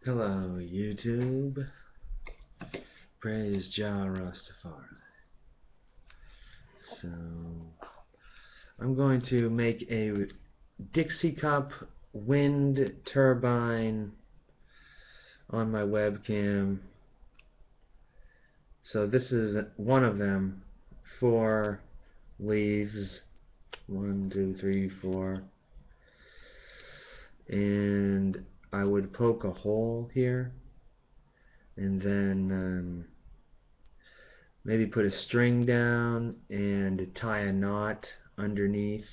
Hello, YouTube. Praise Jah Rastafari. So, I'm going to make a DIXIE-CUP wind turbine on my webcam. So this is one of them. 4 leaves. 1, 2, 3, 4. And I would poke a hole here, and then maybe put a string down and tie a knot underneath.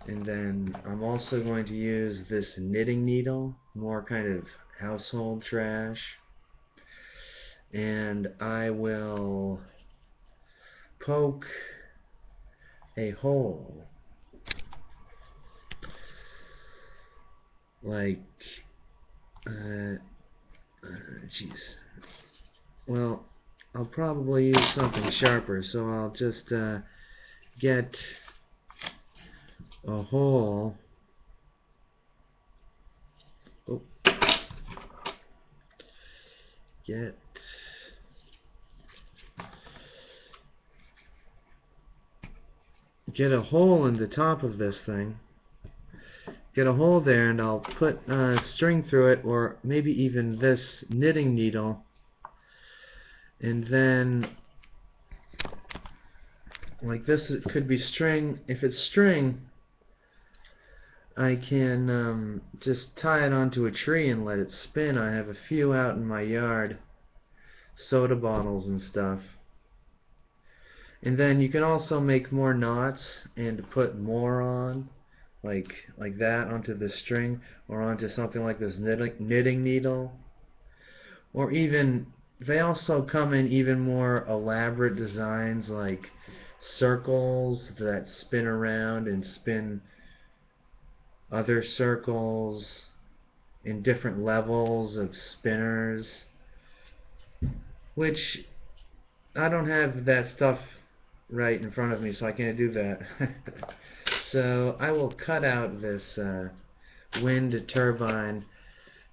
And then I'm also going to use this knitting needle, more kind of household trash, and I will poke a hole like geez, well, I'll probably use something sharper, so I'll just get a hole. Oh. Get a hole in the top of this thing. Get a hole there, and I'll put a string through it, or maybe even this knitting needle, and then like this, it could be string. If it's string, I can just tie it onto a tree and let it spin. I have a few out in my yard, soda bottles and stuff. And then you can also make more knots and put more on, like that, onto the string, or onto something like this knitting needle. Or even, they also come in even more elaborate designs, like circles that spin around and spin other circles in different levels of spinners, which I don't have that stuff right in front of me, so I can't do that. So I will cut out this wind turbine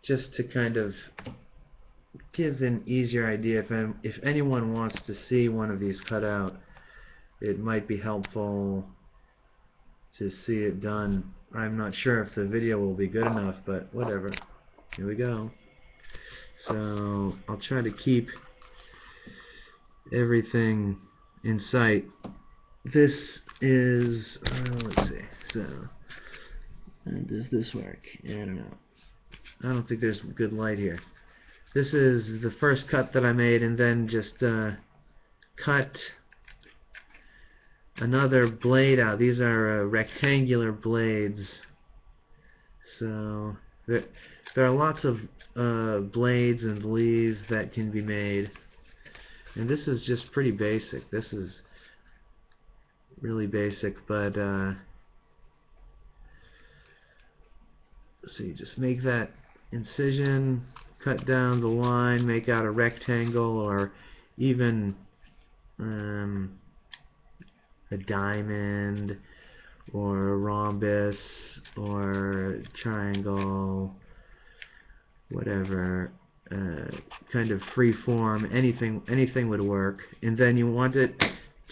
just to kind of give an easier idea. If anyone wants to see one of these cut out, it might be helpful to see it done. I'm not sure if the video will be good enough, but whatever. Here we go. So I'll try to keep everything in sight. This is, let's see, so does this work? I don't know. I don't think there's good light here. This is the first cut that I made, and then just cut another blade out. These are rectangular blades. So there are lots of blades and leaves that can be made. And this is just pretty basic. This is really basic, but so you just make that incision, cut down the line, make out a rectangle, or even a diamond, or a rhombus, or a triangle, whatever, kind of free form, anything would work. And then you want it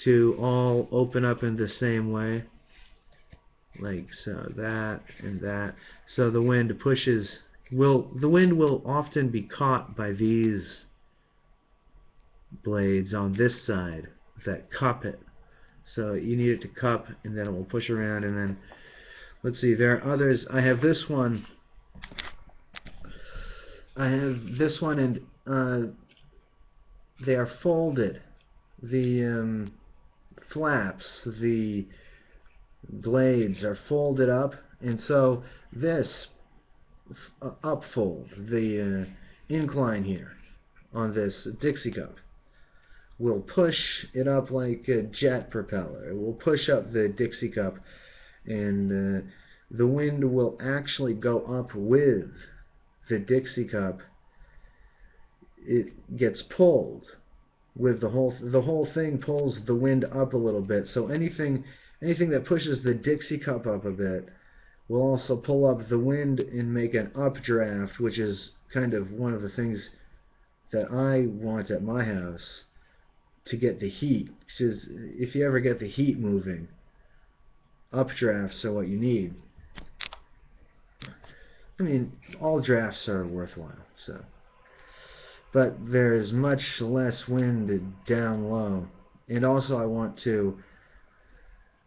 to all open up in the same way, like so, that and that. So the wind pushes, the wind will often be caught by these blades on this side that cup it. So you need it to cup, and then it will push around. And then, let's see, there are others. I have this one. And they are folded. The flaps, the blades are folded up, and so this upfold, the incline here on this DIXIE-CUP, will push it up like a jet propeller. It will push up the DIXIE-CUP, and the wind will actually go up with the DIXIE-CUP. It gets pulled with the whole thing pulls the wind up a little bit. So anything that pushes the DIXIE-CUP up a bit will also pull up the wind and make an updraft, which is kind of one of the things that I want at my house to get the heat. Because if you ever get the heat moving, updrafts are what you need. I mean, all drafts are worthwhile, so. But there's much less wind down low. And also I want to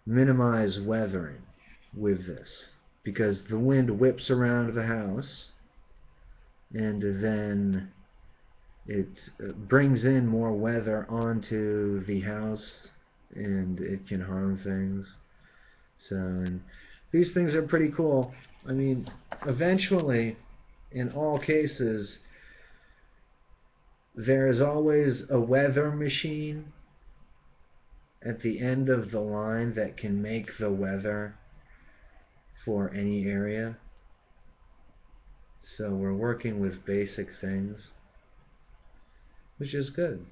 minimize weathering with this, because the wind whips around the house and then it brings in more weather onto the house and it can harm things. So, and these things are pretty cool. I mean, eventually, in all cases, there is always a weather machine at the end of the line that can make the weather for any area. So we're working with basic things, which is good.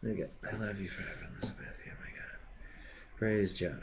I love you forever, Elizabeth. Oh my God. Praise Jah.